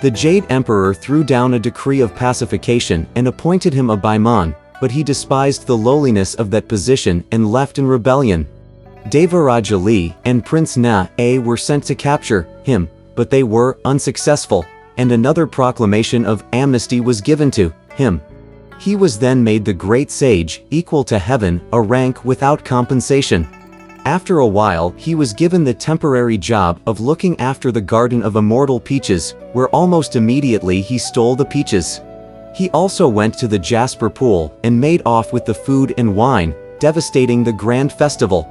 The Jade Emperor threw down a decree of pacification and appointed him a Baimon, but he despised the lowliness of that position and left in rebellion. Devaraja Ali and Prince Na-A were sent to capture him, but they were unsuccessful, and another proclamation of amnesty was given to him. He was then made the great sage, equal to heaven, a rank without compensation. After a while he was given the temporary job of looking after the Garden of Immortal Peaches, where almost immediately he stole the peaches. He also went to the Jasper Pool and made off with the food and wine, devastating the grand festival.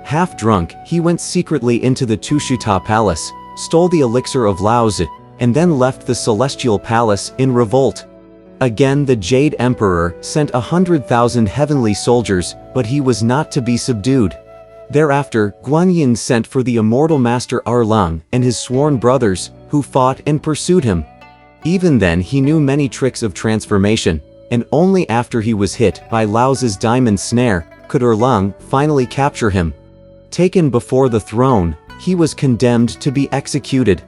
Half drunk, he went secretly into the Tushuta Palace, stole the elixir of Laozi, and then left the Celestial Palace in revolt. Again the Jade Emperor sent 100,000 heavenly soldiers, but he was not to be subdued. Thereafter, Guanyin sent for the immortal master Erlang and his sworn brothers, who fought and pursued him. Even then he knew many tricks of transformation, and only after he was hit by Laozi's diamond snare could Erlang finally capture him. Taken before the throne, he was condemned to be executed.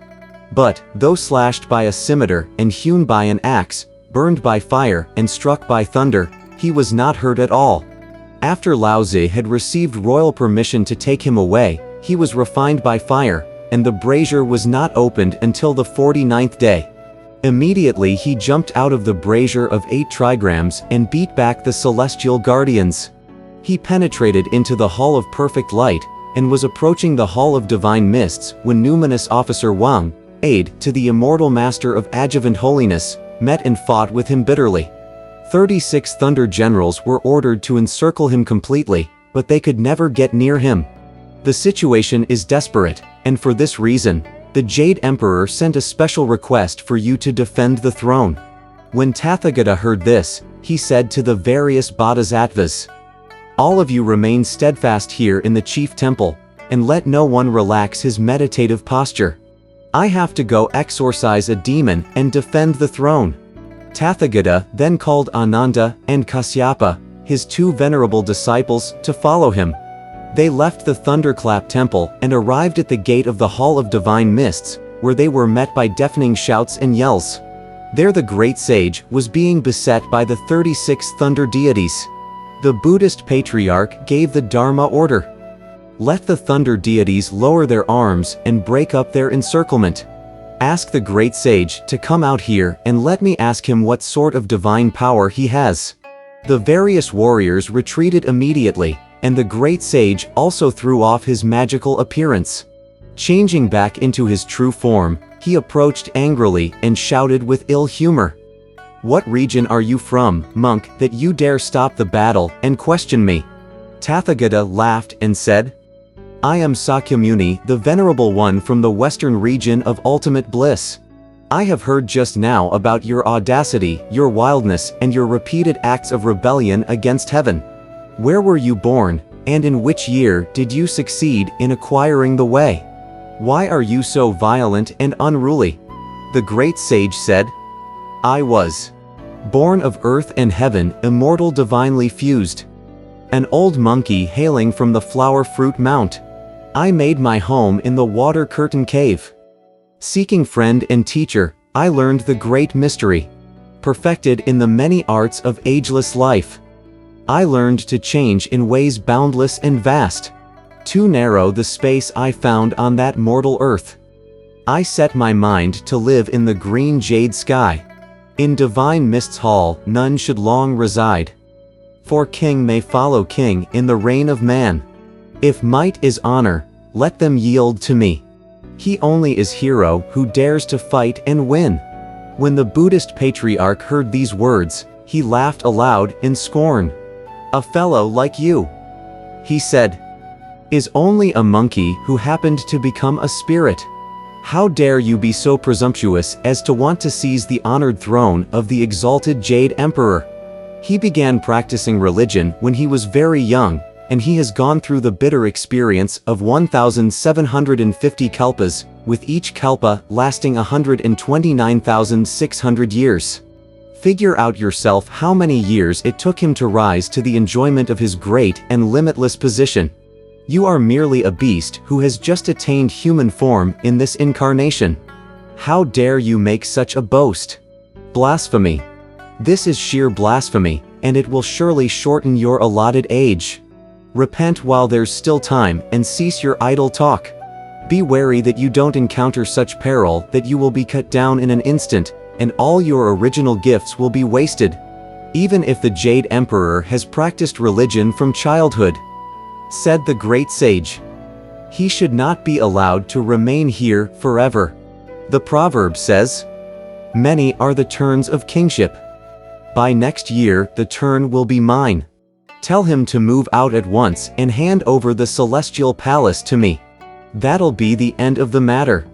But, though slashed by a scimitar and hewn by an axe, burned by fire and struck by thunder, he was not hurt at all. After Laozi had received royal permission to take him away, he was refined by fire, and the brazier was not opened until the 49th day. Immediately he jumped out of the brazier of 8 trigrams and beat back the celestial guardians. He penetrated into the Hall of Perfect Light, and was approaching the Hall of Divine Mists when numinous officer Wang, aide to the immortal master of adjuvant holiness, met and fought with him bitterly. 36 Thunder Generals were ordered to encircle him completely, but they could never get near him. The situation is desperate, and for this reason, the Jade Emperor sent a special request for you to defend the throne. When Tathagata heard this, he said to the various Bodhisattvas, "All of you remain steadfast here in the chief temple, and let no one relax his meditative posture. I have to go exorcise a demon and defend the throne." Tathagata then called Ananda and Kasyapa, his 2 venerable disciples, to follow him. They left the Thunderclap Temple and arrived at the gate of the Hall of Divine Mists, where they were met by deafening shouts and yells. There the great sage was being beset by the 36 thunder deities. The Buddhist patriarch gave the Dharma order. Let the thunder deities lower their arms and break up their encirclement. Ask the great sage to come out here and let me ask him what sort of divine power he has. The various warriors retreated immediately, and the great sage also threw off his magical appearance. Changing back into his true form, he approached angrily and shouted with ill humor. "What region are you from, monk, that you dare stop the battle and question me?" Tathagata laughed and said, "I am Sakyamuni, the Venerable One from the western region of ultimate bliss. I have heard just now about your audacity, your wildness, and your repeated acts of rebellion against heaven. Where were you born, and in which year did you succeed in acquiring the way? Why are you so violent and unruly?" The great sage said, "I was born of earth and heaven, immortal, divinely fused. An old monkey hailing from the flower fruit mount. I made my home in the water curtain cave. Seeking friend and teacher, I learned the great mystery. Perfected in the many arts of ageless life. I learned to change in ways boundless and vast. Too narrow the space I found on that mortal earth. I set my mind to live in the green jade sky. In divine mists hall none should long reside. For king may follow king in the reign of man. If might is honor, let them yield to me. He only is hero who dares to fight and win." When the Buddhist patriarch heard these words, he laughed aloud in scorn. "A fellow like you," he said, "is only a monkey who happened to become a spirit. How dare you be so presumptuous as to want to seize the honored throne of the exalted Jade Emperor? He began practicing religion when he was very young, and he has gone through the bitter experience of 1,750 kalpas, with each kalpa lasting 129,600 years. Figure out yourself how many years it took him to rise to the enjoyment of his great and limitless position. You are merely a beast who has just attained human form in this incarnation. How dare you make such a boast? Blasphemy. This is sheer blasphemy, and it will surely shorten your allotted age. Repent while there's still time, and cease your idle talk. Be wary that you don't encounter such peril that you will be cut down in an instant, and all your original gifts will be wasted. Even if the Jade Emperor has practiced religion from childhood, said the great sage, he should not be allowed to remain here forever. The proverb says, "Many are the turns of kingship. By next year the turn will be mine. Tell him to move out at once and hand over the celestial palace to me. That'll be the end of the matter.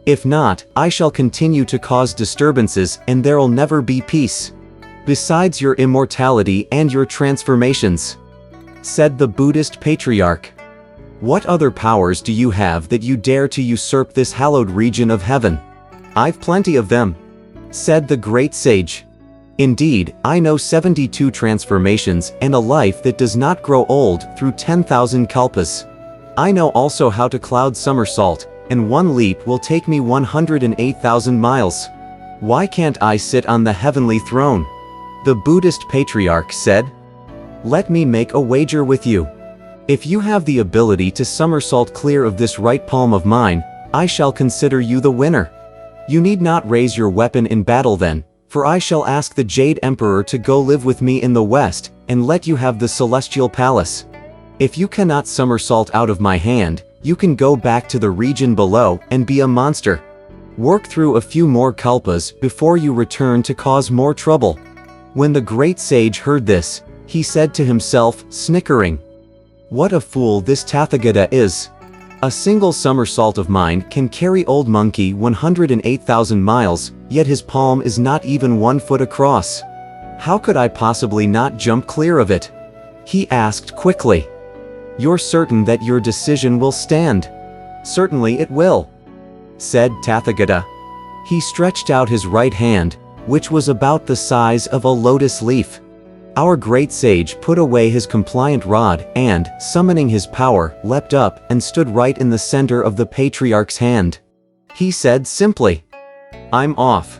If not, I shall continue to cause disturbances and there'll never be peace. Besides your immortality and your transformations," said the Buddhist patriarch, "what other powers do you have that you dare to usurp this hallowed region of heaven?" "I've plenty of them," said the great sage. "Indeed, I know 72 transformations and a life that does not grow old through 10,000 kalpas. I know also how to cloud somersault, and one leap will take me 108,000 miles. Why can't I sit on the heavenly throne?" The Buddhist patriarch said, "Let me make a wager with you. If you have the ability to somersault clear of this right palm of mine, I shall consider you the winner. You need not raise your weapon in battle then, for I shall ask the Jade Emperor to go live with me in the west, and let you have the celestial palace. If you cannot somersault out of my hand, you can go back to the region below and be a monster. Work through a few more kalpas before you return to cause more trouble." When the great sage heard this, he said to himself, snickering, "What a fool this Tathagata is. A single somersault of mine can carry old monkey 108,000 miles, yet his palm is not even 1 foot across. How could I possibly not jump clear of it?" He asked quickly, "You're certain that your decision will stand?" "Certainly it will," said Tathagata. He stretched out his right hand, which was about the size of a lotus leaf. Our great sage put away his compliant rod and, summoning his power, leapt up and stood right in the center of the patriarch's hand. He said simply, "I'm off."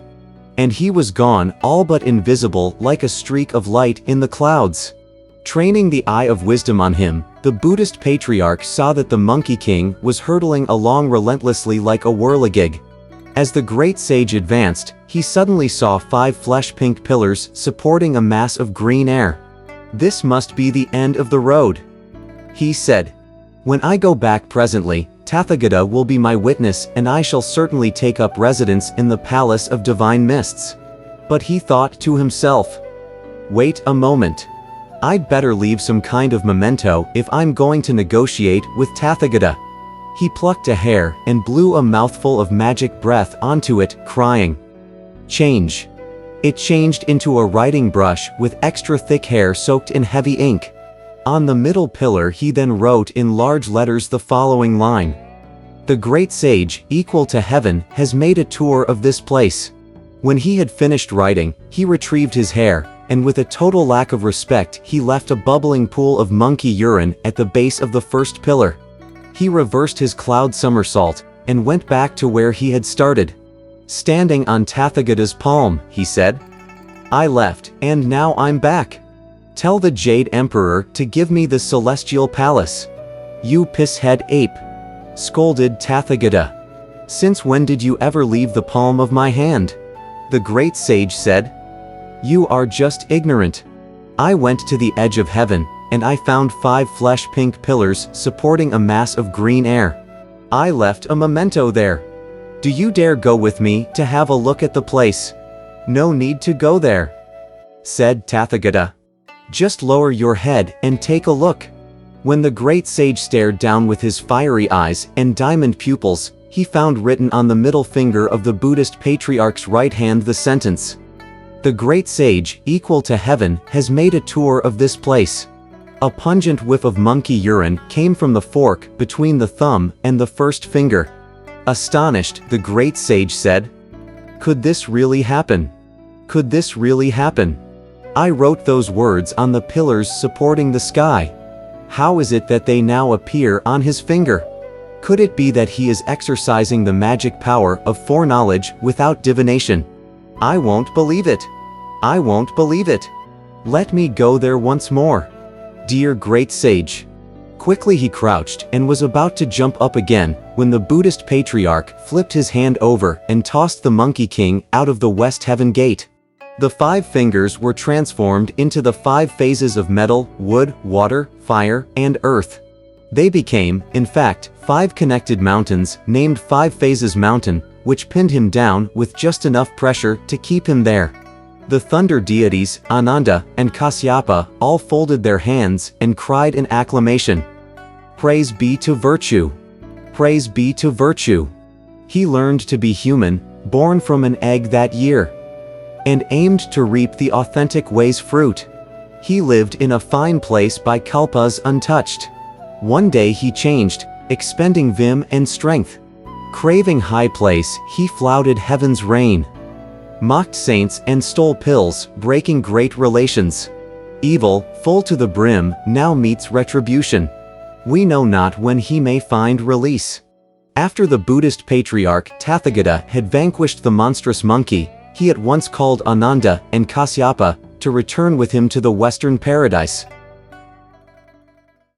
And he was gone, all but invisible like a streak of light in the clouds. Training the eye of wisdom on him, the Buddhist patriarch saw that the Monkey King was hurtling along relentlessly like a whirligig. As the great sage advanced, he suddenly saw 5 flesh-pink pillars supporting a mass of green air. "This must be the end of the road," he said. "When I go back presently, Tathagata will be my witness and I shall certainly take up residence in the Palace of Divine Mists." But he thought to himself, "Wait a moment. I'd better leave some kind of memento if I'm going to negotiate with Tathagata." He plucked a hair and blew a mouthful of magic breath onto it, crying, "Change." It changed into a writing brush with extra thick hair soaked in heavy ink. On the middle pillar he then wrote in large letters the following line: "The great sage, equal to heaven, has made a tour of this place." When he had finished writing, he retrieved his hair, and with a total lack of respect he left a bubbling pool of monkey urine at the base of the first pillar. He reversed his cloud somersault, and went back to where he had started. Standing on Tathagata's palm, he said, "I left, and now I'm back. Tell the Jade Emperor to give me the celestial palace." "You pisshead ape," scolded Tathagata. "Since when did you ever leave the palm of my hand?" The great sage said, "You are just ignorant. I went to the edge of heaven, and I found 5 flesh-pink pillars supporting a mass of green air. I left a memento there. Do you dare go with me to have a look at the place?" "No need to go there," said Tathagata. "Just lower your head and take a look." When the great sage stared down with his fiery eyes and diamond pupils, he found written on the middle finger of the Buddhist patriarch's right hand the sentence, "The great sage, equal to heaven, has made a tour of this place." A pungent whiff of monkey urine came from the fork between the thumb and the first finger. Astonished, the great sage said, "Could this really happen? Could this really happen? I wrote those words on the pillars supporting the sky. How is it that they now appear on his finger?" Could it be that he is exercising the magic power of foreknowledge without divination? I won't believe it. I won't believe it. Let me go there once more. Dear great sage. Quickly he crouched and was about to jump up again when the Buddhist patriarch flipped his hand over and tossed the Monkey King out of the West Heaven Gate. The 5 fingers were transformed into the 5 phases of metal, wood, water, fire, and earth. They became, in fact, 5 connected mountains named 5 Phases Mountain, which pinned him down with just enough pressure to keep him there. The thunder deities, Ananda and Kasyapa, all folded their hands and cried in acclamation. Praise be to virtue! Praise be to virtue! He learned to be human, born from an egg that year, and aimed to reap the authentic way's fruit. He lived in a fine place by kalpas untouched. One day he changed, expending vim and strength. Craving high place, he flouted heaven's reign, mocked saints and stole pills, breaking great relations. Evil, full to the brim, now meets retribution. We know not when he may find release. After the Buddhist patriarch Tathagata had vanquished the monstrous monkey, he at once called Ananda and Kasyapa to return with him to the Western paradise.